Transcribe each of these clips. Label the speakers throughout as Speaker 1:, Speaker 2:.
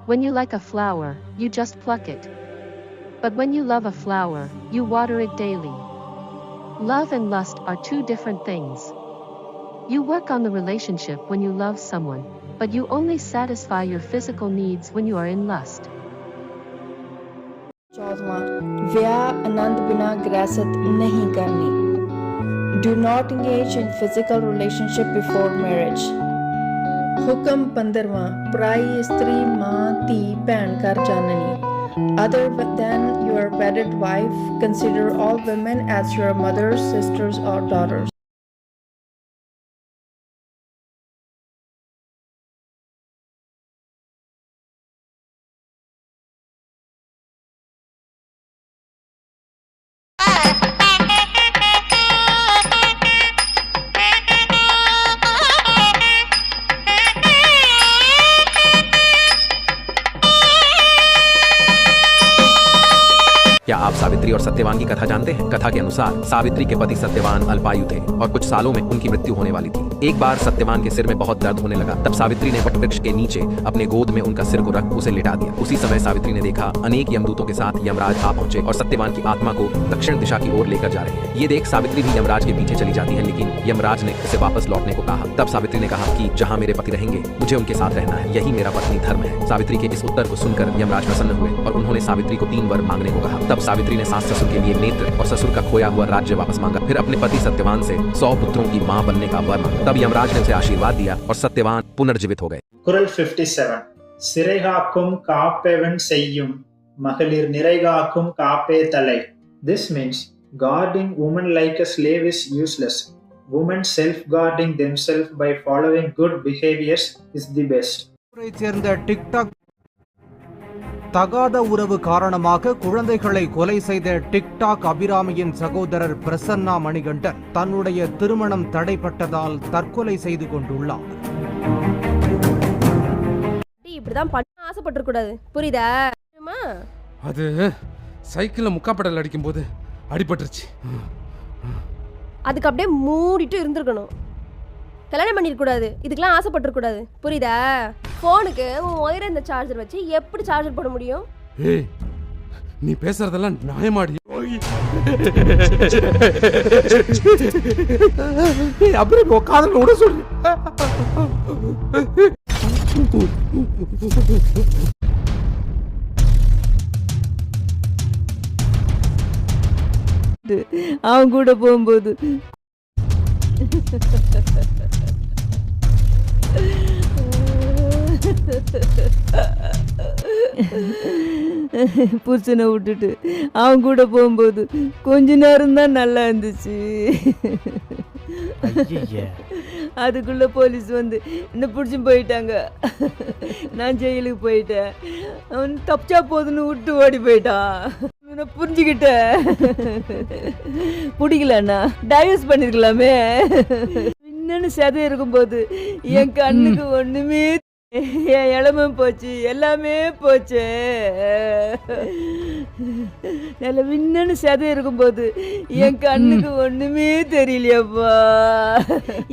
Speaker 1: When you like a flower, you just pluck it. But when you love a flower, you water it daily. Love and lust are two different things. You work on the relationship when you love someone, but you only satisfy your physical needs when you are in lust.
Speaker 2: 14वां ब्याह आनंद बिना ग्रसित नहीं करनी. Do not engage in physical relationship before marriage. हुक्म 15वां पराई स्त्री मां धी भैन कर जाननी. Other than your wedded wife, consider all women as your mothers, sisters, or daughters.
Speaker 3: क्या आप सावित्री और सत्यवान की कथा जानते हैं? कथा के अनुसार सावित्री के पति सत्यवान अल्पायु थे और कुछ सालों में उनकी मृत्यु होने वाली थी। एक बार सत्यवान के सिर में बहुत दर्द होने लगा। तब सावित्री ने वटवृक्ष के नीचे अपने गोद में उनका सिर को रख उसे लिटा दिया। उसी समय सावित्री ने देखा अनेक यमदूतों के साथ यमराज आ पहुंचे और सत्यवान की आत्मा को दक्षिण दिशा की ओर लेकर जा रहे हैं। ये देख सावित्री भी यमराज के पीछे चली जाती है, लेकिन यमराज ने उसे वापस लौटने को कहा। तब सावित्री ने कहा कि जहाँ मेरे पति रहेंगे मुझे उनके साथ रहना है, यही मेरा पत्नी धर्म है। सावित्री के इस उत्तर को सुनकर यमराज प्रसन्न हुए और उन्होंने सावित्री को 3 वर मांगने को कहा। तब सावित्री ने सास ससुर के लिए नेत्र और ससुर का खोया हुआ राज्य वापस मांगा। फिर अपने पति सत्यवान से 100 पुत्रों की मां बनने का वर मांगा। तब यमराज ने उसे आशीर्वाद दिया और सत्यवान पुनर्जीवित हो गए।
Speaker 4: குறள் 57 சிறைகாக்கும் காப்பவன் செய்யும் மகளிர் நிறைகாக்கும் காப்பே தலை. This means guarding women like a slave is useless. Women self-guarding themselves by following good behaviors is the best.
Speaker 5: சேர்ந்த டிக்டாக் தகாத உறவு காரணமாக குழந்தைகளை கொலை செய்த டிக்டாக் அபிராமியின் சகோதரர் பிரசன்னா மணிகண்டன் தன்னுடைய திருமணம் தடைப்பட்டதால் தற்கொலை செய்து கொண்டுள்ளார்.
Speaker 6: இப்படிதான் பண்ண ஆசைப்பட்டு கூடாது, புரியுதா?
Speaker 7: அது சைக்கிள்ல முக்காப்படல் அடிக்கும் போது அடிபட்டுருச்சு.
Speaker 6: அதுக்கு அப்படியே மூடிட்டு இருந்திருக்கணும். கல்யாணம் பண்ணிருக்கூடாது, இதுக்கெல்லாம் ஆசைப்பட்டு கூடாது, புரியுதா? போனுக்கு உன் ஒயரை இந்த சார்ஜர் வச்சு எப்படி சார்ஜர் போட முடியும்?
Speaker 7: ஏய், நீ பேசுறதெல்லாம் நியாயமாடி?
Speaker 5: அப்படியே உட்காந்து விட சொல்லு.
Speaker 2: அவன் கூட போகும்போது புருஷனை விட்டுட்டு அவன் கூட போகும்போது கொஞ்ச நேரம் தான் நல்லா இருந்துச்சு. அதுக்குள்ள போலீஸ் வந்து என்ன பிடிச்சி போயிட்டாங்க. நான் ஜெயிலுக்கு போயிட்டேன். அவன் தப்பிச்சா போதுன்னு விட்டு ஓடி போயிட்டான். நான் புரிஞ்சுக்கிட்டேன். பிடிக்கலண்ணா டைவர்ஸ் பண்ணிருக்கலாமே. இன்னொன்னு சதை இருக்கும்போது என் கண்ணுக்கு ஒண்ணுமே, என் இளமும் போச்சு, எல்லாமே போச்சு. நல்ல விண்ணன்னு சதை இருக்கும்போது என் கண்ணுக்கு ஒண்ணுமே தெரியலையப்பா.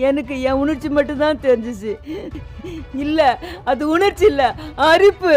Speaker 2: எனக்கு என் உணர்ச்சி மட்டும்தான் தெரிஞ்சிச்சு. இல்ல அது உணர்ச்சி இல்ல, அரிப்பு.